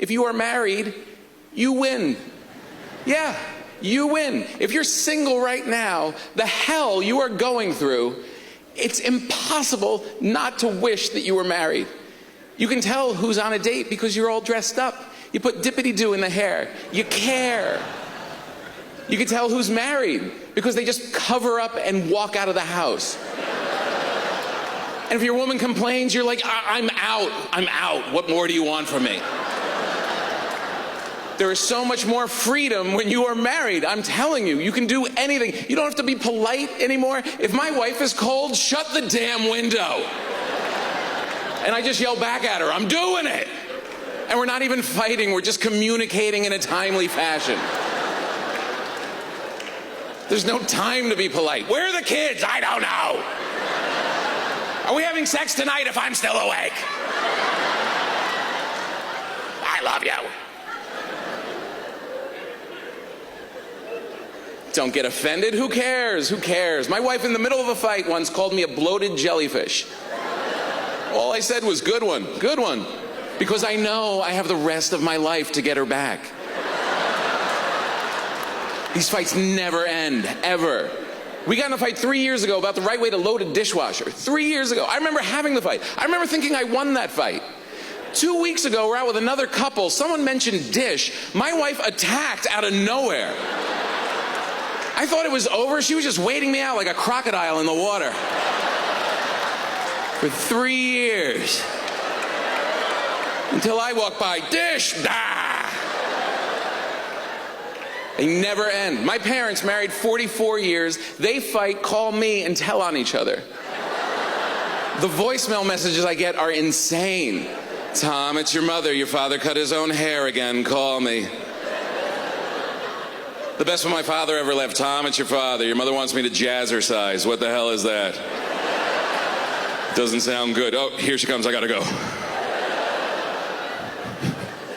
If you are married, you win. Yeah, you win. If you're single right now, the hell you are going through, it's impossible not to wish that you were married. You can tell who's on a date because you're all dressed up. You put dippity-doo in the hair. You care. You can tell who's married because they just cover up and walk out of the house. And if your woman complains, you're like, I'm out. What more do you want from me? There is so much more freedom when you are married. I'm telling you, you can do anything. You don't have to be polite anymore. If my wife is cold, shut the damn window. And I just yell back at her, I'm doing it. And we're not even fighting, we're just communicating in a timely fashion. There's no time to be polite. Where are the kids? I don't know. Are we having sex tonight if I'm still awake? I love you. Don't get offended. Who cares? Who cares? My wife in the middle of a fight once called me a bloated jellyfish. All I said was, good one, good one. Because I know I have the rest of my life to get her back. These fights never end, ever. We got in a fight 3 years ago about the right way to load a dishwasher. 3 years ago. I remember having the fight. I remember thinking I won that fight. 2 weeks ago, we're out with another couple. Someone mentioned dish. My wife attacked out of nowhere. I thought it was over. She was just waiting me out like a crocodile in the water. For 3 years. Until I walk by, dish, ah! They never end. My parents married 44 years. They fight, call me, and tell on each other. The voicemail messages I get are insane. Tom, it's your mother. Your father cut his own hair again. Call me. The best one my father ever left. Tom, it's your father. Your mother wants me to jazzercise. What the hell is that? Doesn't sound good. Oh, here she comes. I gotta go.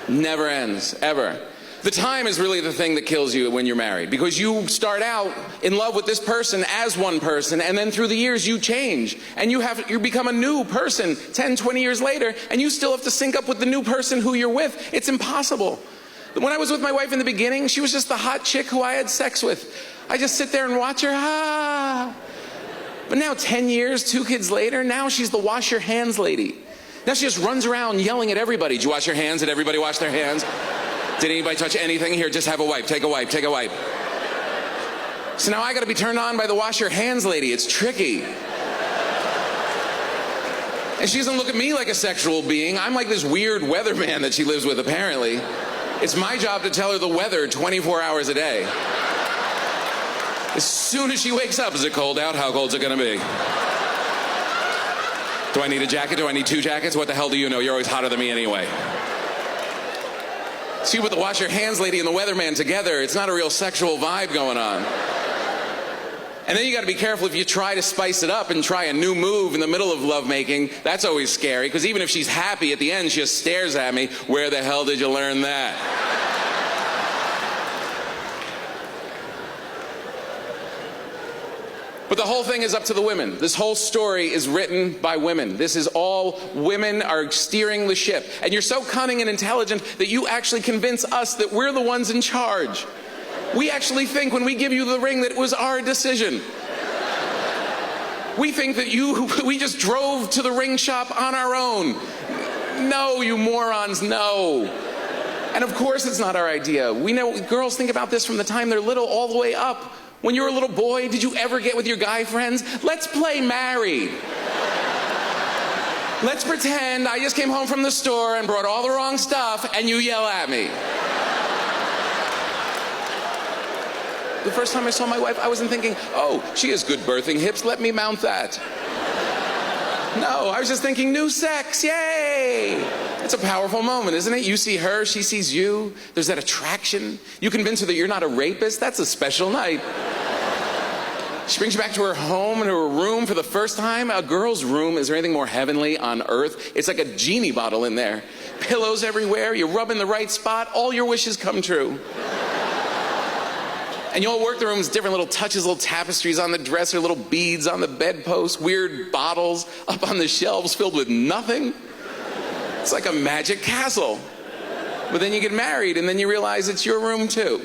Never ends, ever. The time is really the thing that kills you when you're married, because you start out in love with this person as one person, and then through the years you change, and you become a new person 10, 20 years later, and you still have to sync up with the new person who you're with. It's impossible. When I was with my wife in the beginning, she was just the hot chick who I had sex with. I just sit there and watch her, But now 10 years, 2 kids later, now she's the wash your hands lady. Now she just runs around yelling at everybody. Did you wash your hands? Did everybody wash their hands? Did anybody touch anything? Here, just have a wipe. Take a wipe. Take a wipe. So now I got to be turned on by the wash your hands lady. It's tricky. And she doesn't look at me like a sexual being. I'm like this weird weatherman that she lives with, apparently. It's my job to tell her the weather 24 hours a day. As soon as she wakes up, is it cold out? How cold is it going to be? Do I need a jacket? Do I need 2 jackets? What the hell do you know? You're always hotter than me anyway. See, with the wash your hands lady and the weatherman together, it's not a real sexual vibe going on. And then you got to be careful if you try to spice it up and try a new move in the middle of lovemaking. That's always scary, because even if she's happy, at the end she just stares at me. Where the hell did you learn that? But the whole thing is up to the women. This whole story is written by women. This is all women are steering the ship. And you're so cunning and intelligent that you actually convince us that we're the ones in charge. We actually think when we give you the ring that it was our decision. We think that we just drove to the ring shop on our own. No, you morons, no. And of course it's not our idea. We know girls think about this from the time they're little all the way up. When you were a little boy, did you ever get with your guy friends? Let's play married. Let's pretend I just came home from the store and brought all the wrong stuff and you yell at me. The first time I saw my wife, I wasn't thinking, oh, she has good birthing hips, let me mount that. No, I was just thinking, new sex, yay! It's a powerful moment, isn't it? You see her, she sees you. There's that attraction. You convince her that you're not a rapist. That's a special night. She brings you back to her home and her room for the first time. A girl's room, is there anything more heavenly on earth? It's like a genie bottle in there. Pillows everywhere, you rub in the right spot, all your wishes come true. And you all work the rooms, different little touches, little tapestries on the dresser, little beads on the bedpost, weird bottles up on the shelves filled with nothing. It's like a magic castle. But then you get married and then you realize it's your room too.